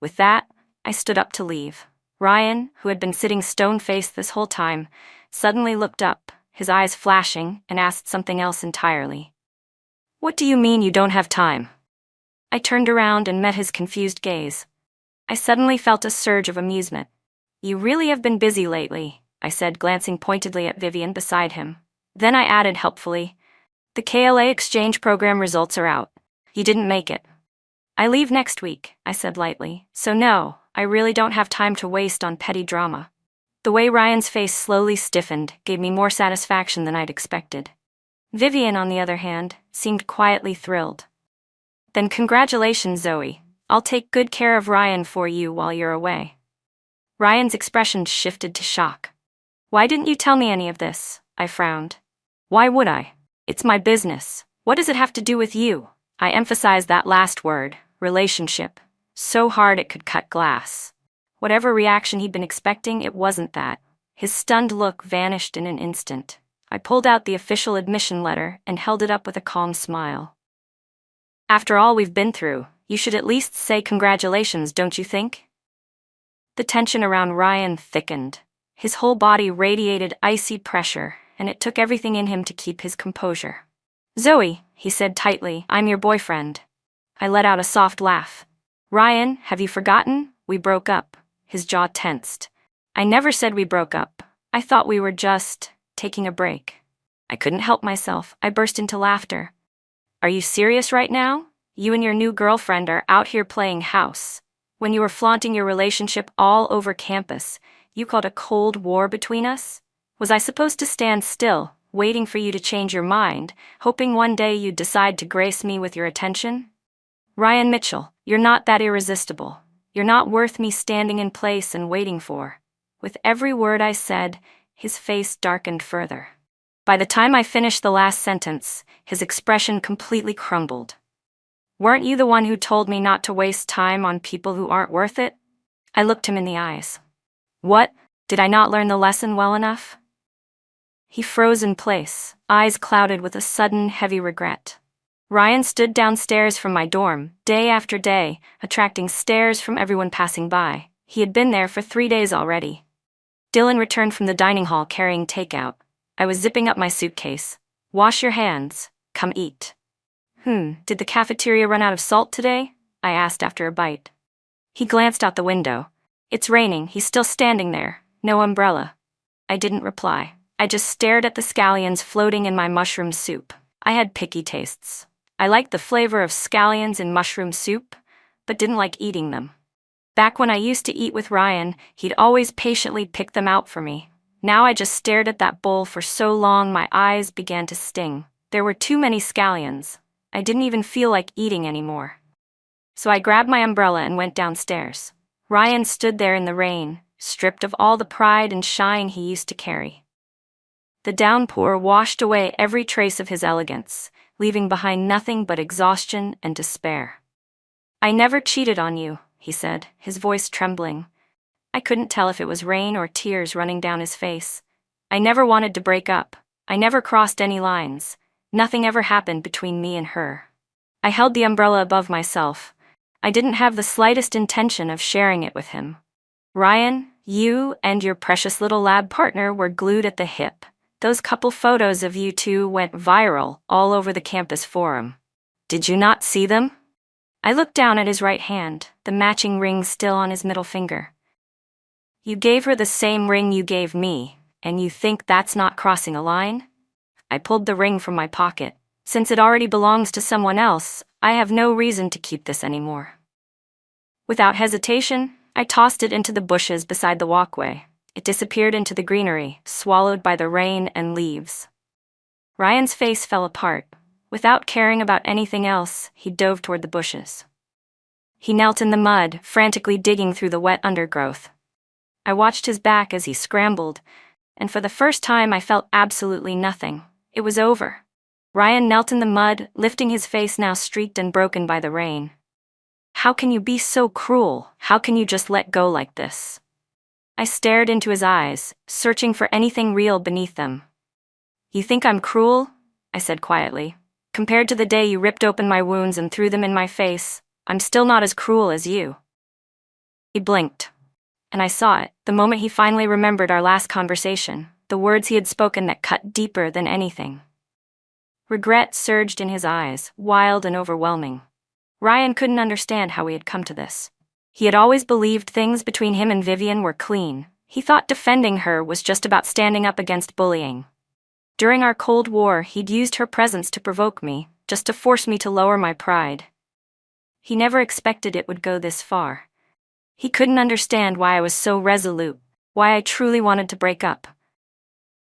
[SPEAKER 1] With that, I stood up to leave. Ryan, who had been sitting stone-faced this whole time, suddenly looked up, his eyes flashing, and asked something else entirely. What do you mean you don't have time? I turned around and met his confused gaze. I suddenly felt a surge of amusement. You really have been busy lately, I said, glancing pointedly at Vivian beside him. Then I added helpfully, the KLA exchange program results are out. You didn't make it. I leave next week, I said lightly, so no, I really don't have time to waste on petty drama. The way Ryan's face slowly stiffened gave me more satisfaction than I'd expected. Vivian, on the other hand, seemed quietly thrilled. Then congratulations, Zoe. I'll take good care of Ryan for you while you're away. Ryan's expression shifted to shock. Why didn't you tell me any of this? I frowned. Why would I? It's my business. What does it have to do with you? I emphasized that last word, relationship, so hard it could cut glass. Whatever reaction he'd been expecting, it wasn't that. His stunned look vanished in an instant. I pulled out the official admission letter and held it up with a calm smile. After all we've been through, you should at least say congratulations, don't you think? The tension around Ryan thickened. His whole body radiated icy pressure, and it took everything in him to keep his composure. Zoe, he said tightly, I'm your boyfriend. I let out a soft laugh. Ryan, have you forgotten? We broke up. His jaw tensed. I never said we broke up. I thought we were just taking a break. I couldn't help myself. I burst into laughter. Are you serious right now? You and your new girlfriend are out here playing house. When you were flaunting your relationship all over campus, you called a cold war between us? Was I supposed to stand still, waiting for you to change your mind, hoping one day you'd decide to grace me with your attention? Ryan Mitchell, you're not that irresistible. You're not worth me standing in place and waiting for. With every word I said, his face darkened further. By the time I finished the last sentence, his expression completely crumbled. Weren't you the one who told me not to waste time on people who aren't worth it? I looked him in the eyes. What? Did I not learn the lesson well enough? He froze in place, eyes clouded with a sudden, heavy regret. Ryan stood downstairs from my dorm, day after day, attracting stares from everyone passing by. He had been there for 3 days already. Dylan returned from the dining hall carrying takeout. I was zipping up my suitcase. Wash your hands. Come eat. Did the cafeteria run out of salt today? I asked after a bite. He glanced out the window. It's raining. He's still standing there. No umbrella. I didn't reply. I just stared at the scallions floating in my mushroom soup. I had picky tastes. I liked the flavor of scallions in mushroom soup, but didn't like eating them. Back when I used to eat with Ryan, he'd always patiently pick them out for me. Now I just stared at that bowl for so long my eyes began to sting. There were too many scallions. I didn't even feel like eating anymore. So I grabbed my umbrella and went downstairs. Ryan stood there in the rain, stripped of all the pride and shine he used to carry. The downpour washed away every trace of his elegance, leaving behind nothing but exhaustion and despair. I never cheated on you, he said, his voice trembling. I couldn't tell if it was rain or tears running down his face. I never wanted to break up. I never crossed any lines. Nothing ever happened between me and her. I held the umbrella above myself. I didn't have the slightest intention of sharing it with him. Ryan, you and your precious little lab partner were glued at the hip. Those couple photos of you two went viral all over the campus forum. Did you not see them? I looked down at his right hand, the matching ring still on his middle finger. You gave her the same ring you gave me, And you think that's not crossing a line? I pulled the ring from my pocket. Since it already belongs to someone else, I have no reason to keep this anymore. Without hesitation, I tossed it into the bushes beside the walkway. It disappeared into the greenery, swallowed by the rain and leaves. Ryan's face fell apart. Without caring about anything else, he dove toward the bushes. He knelt in the mud, frantically digging through the wet undergrowth. I watched his back as he scrambled, and for the first time I felt absolutely nothing. It was over. Ryan knelt in the mud, lifting his face now streaked and broken by the rain. How can you be so cruel? How can you just let go like this? I stared into his eyes, searching for anything real beneath them. You think I'm cruel? I said quietly. Compared to the day you ripped open my wounds and threw them in my face, I'm still not as cruel as you. He blinked, and I saw it, the moment he finally remembered our last conversation, the words he had spoken that cut deeper than anything. Regret surged in his eyes, wild and overwhelming. Ryan couldn't understand how he had come to this. He had always believed things between him and Vivian were clean. He thought defending her was just about standing up against bullying. During our Cold War, he'd used her presence to provoke me, just to force me to lower my pride. He never expected it would go this far. He couldn't understand why I was so resolute, why I truly wanted to break up.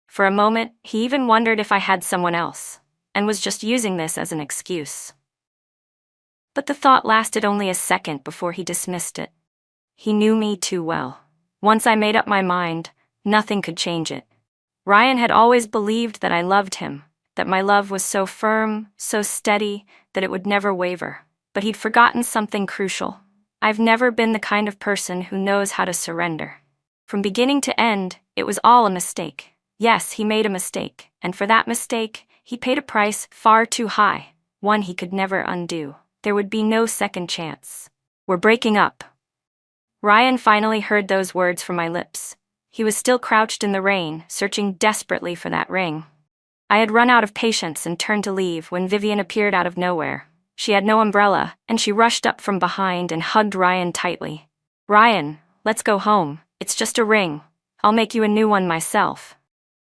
[SPEAKER 1] For a moment, he even wondered if I had someone else, and was just using this as an excuse. But the thought lasted only a second before he dismissed it. He knew me too well. Once I made up my mind, nothing could change it. Ryan had always believed that I loved him, that my love was so firm, so steady, that it would never waver. But he'd forgotten something crucial. I've never been the kind of person who knows how to surrender. From beginning to end, it was all a mistake. Yes, he made a mistake, and for that mistake, he paid a price far too high, one he could never undo. There would be no second chance. We're breaking up. Ryan finally heard those words from my lips. He was still crouched in the rain, searching desperately for that ring. I had run out of patience and turned to leave when Vivian appeared out of nowhere. She had no umbrella, and she rushed up from behind and hugged Ryan tightly. Ryan, let's go home. It's just a ring. I'll make you a new one myself.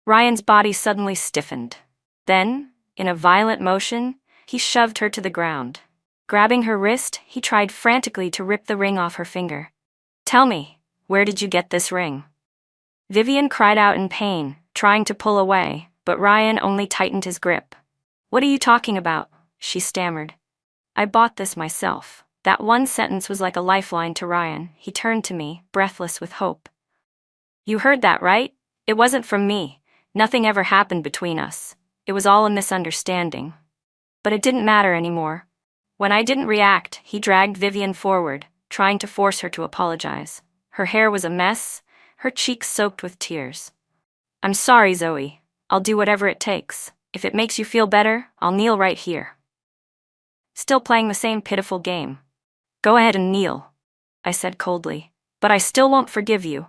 [SPEAKER 1] Ryan's body suddenly stiffened. Then, in a violent motion, he shoved her to the ground. Grabbing her wrist, he tried frantically to rip the ring off her finger. Tell me, where did you get this ring? Vivian cried out in pain, trying to pull away, but Ryan only tightened his grip. What are you talking about? She stammered. I bought this myself. That one sentence was like a lifeline to Ryan. He turned to me, breathless with hope. You heard that, right? It wasn't from me. Nothing ever happened between us. It was all a misunderstanding. But it didn't matter anymore. When I didn't react, he dragged Vivian forward, trying to force her to apologize. Her hair was a mess, her cheeks soaked with tears. I'm sorry, Zoe. I'll do whatever it takes. If it makes you feel better, I'll kneel right here. Still playing the same pitiful game. Go ahead and kneel, I said coldly, but I still won't forgive you.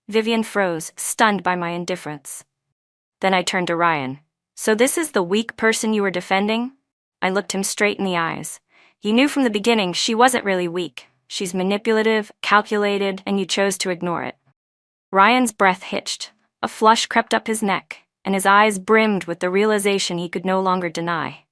[SPEAKER 1] Vivian froze, stunned by my indifference. Then I turned to Ryan. So this is the weak person you were defending? I looked him straight in the eyes. You knew from the beginning she wasn't really weak. She's manipulative, calculated, and you chose to ignore it. Ryan's breath hitched. A flush crept up his neck, and his eyes brimmed with the realization he could no longer deny.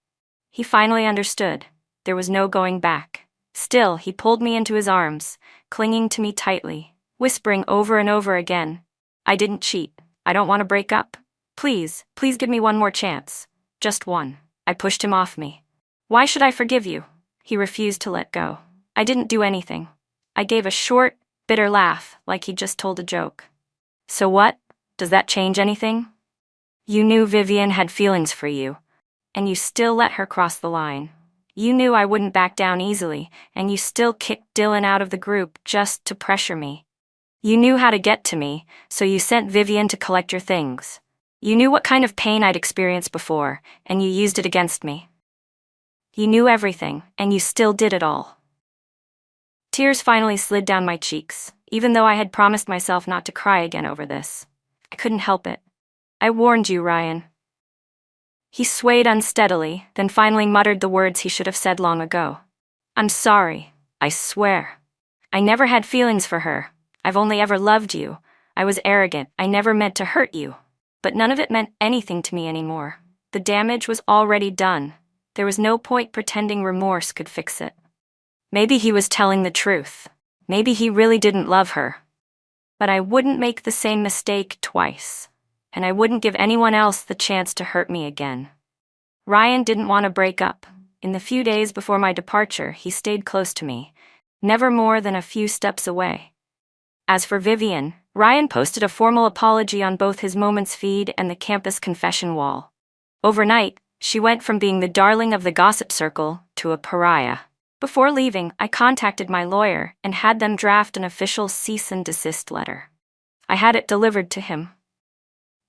[SPEAKER 1] He finally understood. There was no going back. Still, he pulled me into his arms, clinging to me tightly, whispering over and over again, I didn't cheat. I don't want to break up. Please, please give me one more chance. Just one. I pushed him off me. Why should I forgive you? He refused to let go. I didn't do anything. I gave a short, bitter laugh, like he'd just told a joke. So what? Does that change anything? You knew Vivian had feelings for you, and you still let her cross the line. You knew I wouldn't back down easily, and you still kicked Dylan out of the group just to pressure me. You knew how to get to me, so you sent Vivian to collect your things. You knew what kind of pain I'd experienced before, and you used it against me. You knew everything, and you still did it all. Tears finally slid down my cheeks, even though I had promised myself not to cry again over this. I couldn't help it. I warned you, Ryan. He swayed unsteadily, then finally muttered the words he should have said long ago. I'm sorry, I swear. I never had feelings for her. I've only ever loved you. I was arrogant, I never meant to hurt you. But none of it meant anything to me anymore. The damage was already done. There was no point pretending remorse could fix it. Maybe he was telling the truth. Maybe he really didn't love her. But I wouldn't make the same mistake twice. And I wouldn't give anyone else the chance to hurt me again. Ryan didn't want to break up. In the few days before my departure, he stayed close to me, never more than a few steps away. As for Vivian, Ryan posted a formal apology on both his Moments feed and the campus confession wall. Overnight, she went from being the darling of the gossip circle to a pariah. Before leaving, I contacted my lawyer and had them draft an official cease and desist letter. I had it delivered to him.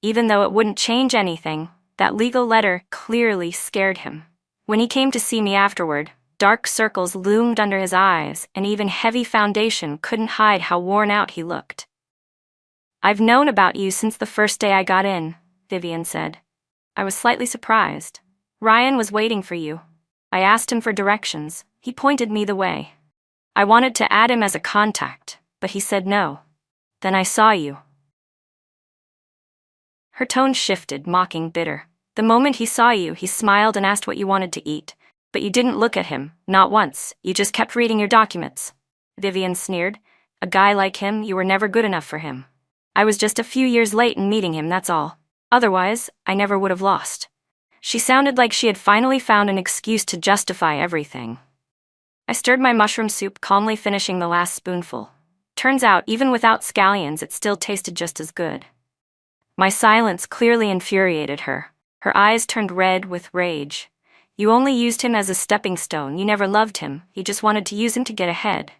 [SPEAKER 1] Even though it wouldn't change anything, that legal letter clearly scared him. When he came to see me afterward, dark circles loomed under his eyes, and even heavy foundation couldn't hide how worn out he looked. "I've known about you since the first day I got in," Vivian said. I was slightly surprised. "Ryan was waiting for you. I asked him for directions. He pointed me the way. I wanted to add him as a contact, but he said no. Then I saw you." Her tone shifted, mocking, bitter. "The moment he saw you, he smiled and asked what you wanted to eat. But you didn't look at him, not once. You just kept reading your documents." Vivian sneered. "A guy like him, you were never good enough for him. I was just a few years late in meeting him, that's all. Otherwise, I never would have lost." She sounded like she had finally found an excuse to justify everything. I stirred my mushroom soup, calmly finishing the last spoonful. Turns out, even without scallions, it still tasted just as good. My silence clearly infuriated her. Her eyes turned red with rage. "You only used him as a stepping stone. You never loved him. You just wanted to use him to get ahead."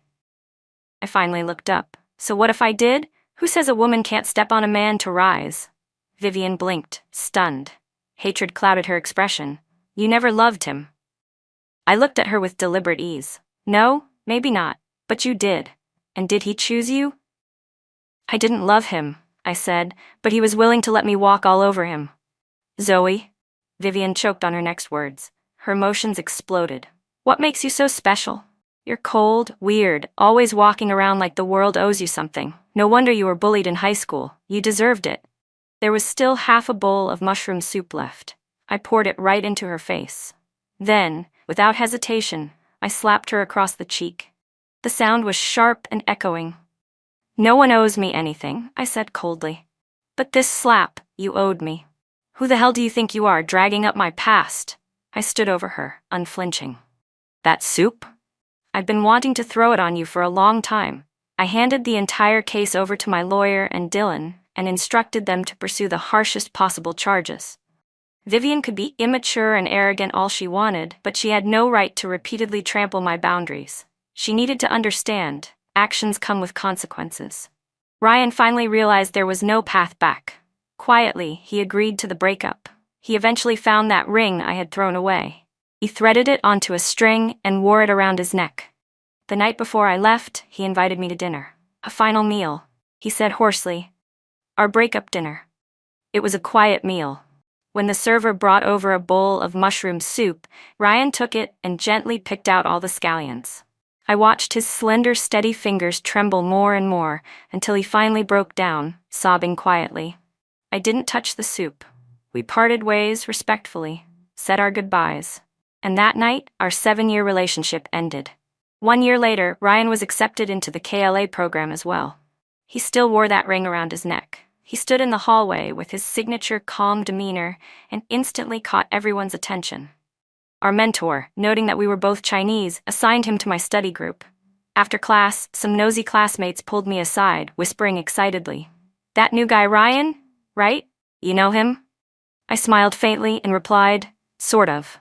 [SPEAKER 1] I finally looked up. "So what if I did? Who says a woman can't step on a man to rise?" Vivian blinked, stunned. Hatred clouded her expression. "You never loved him." I looked at her with deliberate ease. "No, maybe not, but you did. And did he choose you?" "I didn't love him," I said, "but he was willing to let me walk all over him." "Zoe," Vivian choked on her next words. Her emotions exploded. "What makes you so special? You're cold, weird, always walking around like the world owes you something. No wonder you were bullied in high school. You deserved it." There was still half a bowl of mushroom soup left. I poured it right into her face. Then, without hesitation, I slapped her across the cheek. The sound was sharp and echoing. "No one owes me anything," I said coldly. "But this slap, you owed me. Who the hell do you think you are, dragging up my past?" I stood over her, unflinching. "That soup? I've been wanting to throw it on you for a long time." I handed the entire case over to my lawyer and Dylan and instructed them to pursue the harshest possible charges. Vivian could be immature and arrogant all she wanted, but she had no right to repeatedly trample my boundaries. She needed to understand, actions come with consequences. Ryan finally realized there was no path back. Quietly, he agreed to the breakup. He eventually found that ring I had thrown away. He threaded it onto a string and wore it around his neck. The night before I left, he invited me to dinner. "A final meal," he said hoarsely. "Our breakup dinner." It was a quiet meal. When the server brought over a bowl of mushroom soup, Ryan took it and gently picked out all the scallions. I watched his slender, steady fingers tremble more and more until he finally broke down, sobbing quietly. I didn't touch the soup. We parted ways respectfully, said our goodbyes, and that night, our 7-year relationship ended. 1 year later, Ryan was accepted into the KLA program as well. He still wore that ring around his neck. He stood in the hallway with his signature calm demeanor and instantly caught everyone's attention. Our mentor, noting that we were both Chinese, assigned him to my study group. After class, some nosy classmates pulled me aside, whispering excitedly, "That new guy Ryan, right? You know him?" I smiled faintly and replied, "Sort of."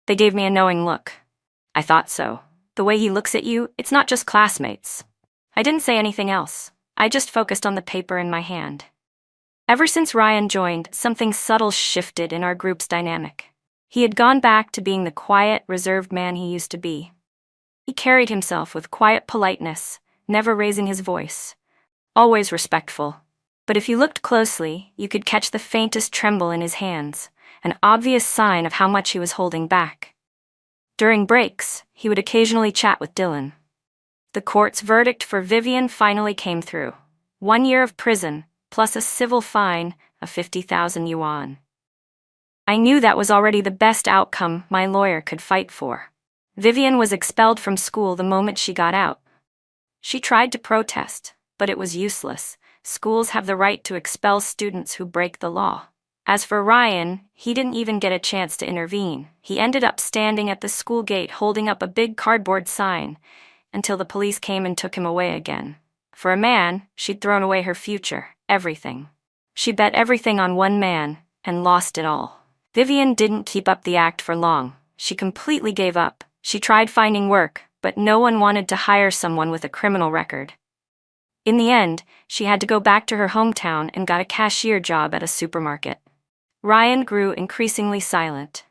[SPEAKER 1] They gave me a knowing look. "I thought so. The way he looks at you, it's not just classmates." I didn't say anything else. I just focused on the paper in my hand. Ever since Ryan joined, something subtle shifted in our group's dynamic. He had gone back to being the quiet, reserved man he used to be. He carried himself with quiet politeness, never raising his voice. Always respectful. But if you looked closely, you could catch the faintest tremble in his hands, an obvious sign of how much he was holding back. During breaks, he would occasionally chat with Dylan. The court's verdict for Vivian finally came through. 1 year of prison, plus a civil fine of 50,000 yuan. I knew that was already the best outcome my lawyer could fight for. Vivian was expelled from school the moment she got out. She tried to protest, but it was useless. Schools have the right to expel students who break the law. As for Ryan, he didn't even get a chance to intervene. He ended up standing at the school gate holding up a big cardboard sign until the police came and took him away again. For a man, she'd thrown away her future, everything. She bet everything on one man and lost it all. Vivian didn't keep up the act for long. She completely gave up. She tried finding work, but no one wanted to hire someone with a criminal record. In the end, she had to go back to her hometown and got a cashier job at a supermarket. Ryan grew increasingly silent.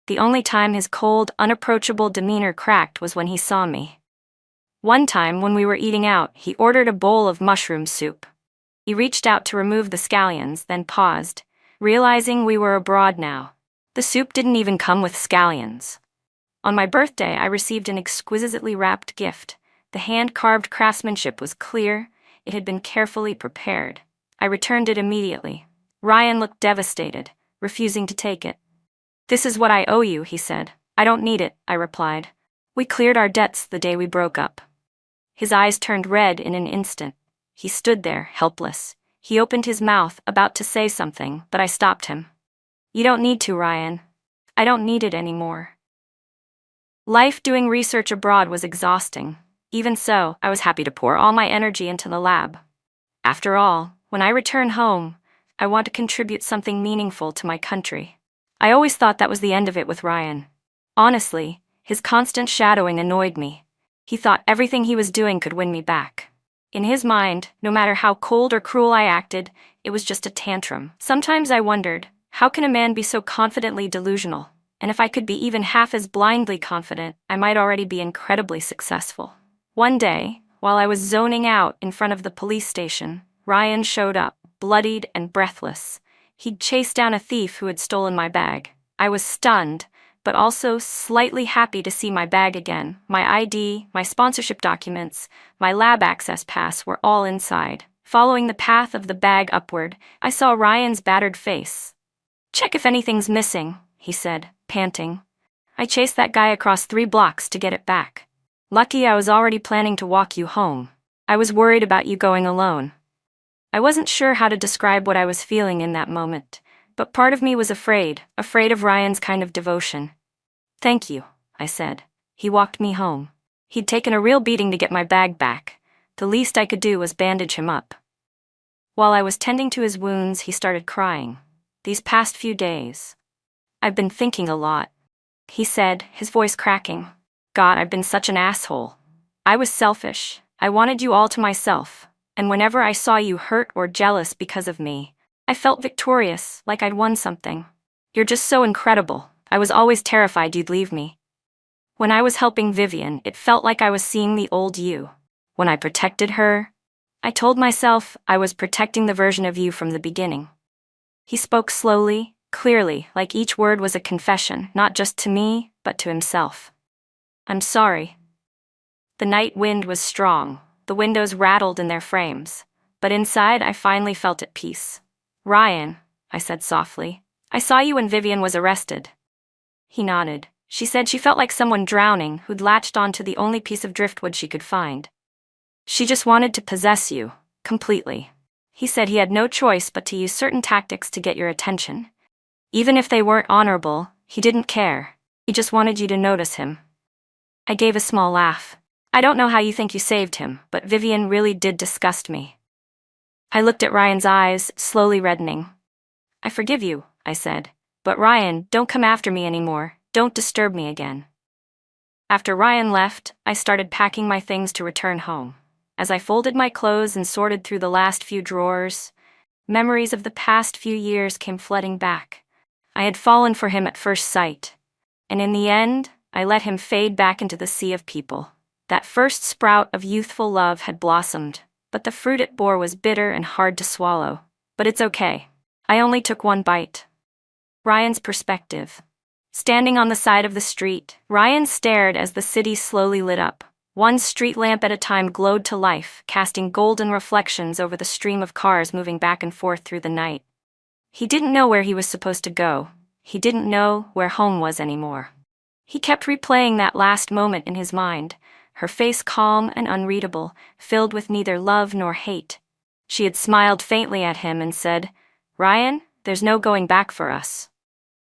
[SPEAKER 1] The only time his cold, unapproachable demeanor cracked was when he saw me. One time, when we were eating out, he ordered a bowl of mushroom soup. He reached out to remove the scallions, then paused, realizing we were abroad now. The soup didn't even come with scallions. On my birthday, I received an exquisitely wrapped gift. The hand-carved craftsmanship was clear. It had been carefully prepared. I returned it immediately. Ryan looked devastated, refusing to take it. "This is what I owe you," he said. "I don't need it," I replied. "We cleared our debts the day we broke up." His eyes turned red in an instant. He stood there, helpless. He opened his mouth, about to say something, but I stopped him. "You don't need to, Ryan. I don't need it anymore." Life doing research abroad was exhausting. Even so, I was happy to pour all my energy into the lab. After all, when I return home, I want to contribute something meaningful to my country. I always thought that was the end of it with Ryan. Honestly, his constant shadowing annoyed me. He thought everything he was doing could win me back. In his mind, no matter how cold or cruel I acted, it was just a tantrum. Sometimes I wondered, how can a man be so confidently delusional? And if I could be even half as blindly confident, I might already be incredibly successful. One day, while I was zoning out in front of the police station, Ryan showed up, bloodied and breathless. He'd chased down a thief who had stolen my bag. I was stunned, but also slightly happy to see my bag again. My ID, my sponsorship documents, my lab access pass were all inside. Following the path of the bag upward, I saw Ryan's battered face. "Check if anything's missing," he said, panting. "I chased that guy across 3 blocks to get it back. Lucky I was already planning to walk you home. I was worried about you going alone." I wasn't sure how to describe what I was feeling in that moment, but part of me was afraid of Ryan's kind of devotion. "Thank you," I said. He walked me home. He'd taken a real beating to get my bag back. The least I could do was bandage him up. While I was tending to his wounds, he started crying. "These past few days, I've been thinking a lot," he said, his voice cracking. "God, I've been such an asshole. I was selfish. I wanted you all to myself. And whenever I saw you hurt or jealous because of me, I felt victorious, like I'd won something. You're just so incredible. I was always terrified you'd leave me. When I was helping Vivian, it felt like I was seeing the old you. When I protected her, I told myself I was protecting the version of you from the beginning." He spoke slowly, clearly, like each word was a confession, not just to me, but to himself. "I'm sorry." The night wind was strong. The windows rattled in their frames, but inside I finally felt at peace. "Ryan," I said softly, "I saw you when Vivian was arrested." He nodded. She said she felt like someone drowning who'd latched onto the only piece of driftwood she could find. "She just wanted to possess you, completely." He said he had no choice but to use certain tactics to get your attention. Even if they weren't honorable, he didn't care. He just wanted you to notice him. I gave a small laugh. "I don't know how you think you saved him, but Vivian really did disgust me." I looked at Ryan's eyes, slowly reddening. "I forgive you," I said. "But Ryan, don't come after me anymore. Don't disturb me again." After Ryan left, I started packing my things to return home. As I folded my clothes and sorted through the last few drawers, memories of the past few years came flooding back. I had fallen for him at first sight, and in the end, I let him fade back into the sea of people. That first sprout of youthful love had blossomed, but the fruit it bore was bitter and hard to swallow. But it's okay. I only took one bite. Ryan's perspective. Standing on the side of the street, Ryan stared as the city slowly lit up. One street lamp at a time glowed to life, casting golden reflections over the stream of cars moving back and forth through the night. He didn't know where he was supposed to go. He didn't know where home was anymore. He kept replaying that last moment in his mind, her face calm and unreadable, filled with neither love nor hate. She had smiled faintly at him and said, "Ryan, there's no going back for us."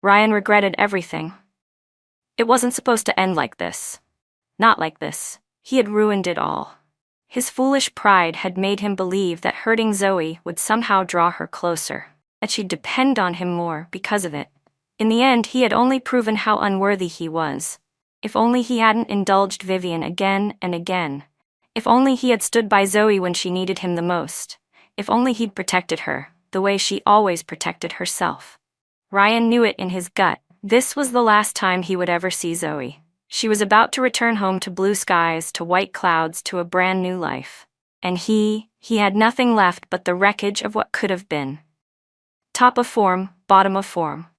[SPEAKER 1] Ryan regretted everything. It wasn't supposed to end like this. Not like this. He had ruined it all. His foolish pride had made him believe that hurting Zoe would somehow draw her closer, that she'd depend on him more because of it. In the end, he had only proven how unworthy he was. If only he hadn't indulged Vivian again and again. If only he had stood by Zoe when she needed him the most. If only he'd protected her, the way she always protected herself. Ryan knew it in his gut. This was the last time he would ever see Zoe. She was about to return home to blue skies, to white clouds, to a brand new life. And he had nothing left but the wreckage of what could have been. Top of form, bottom of form.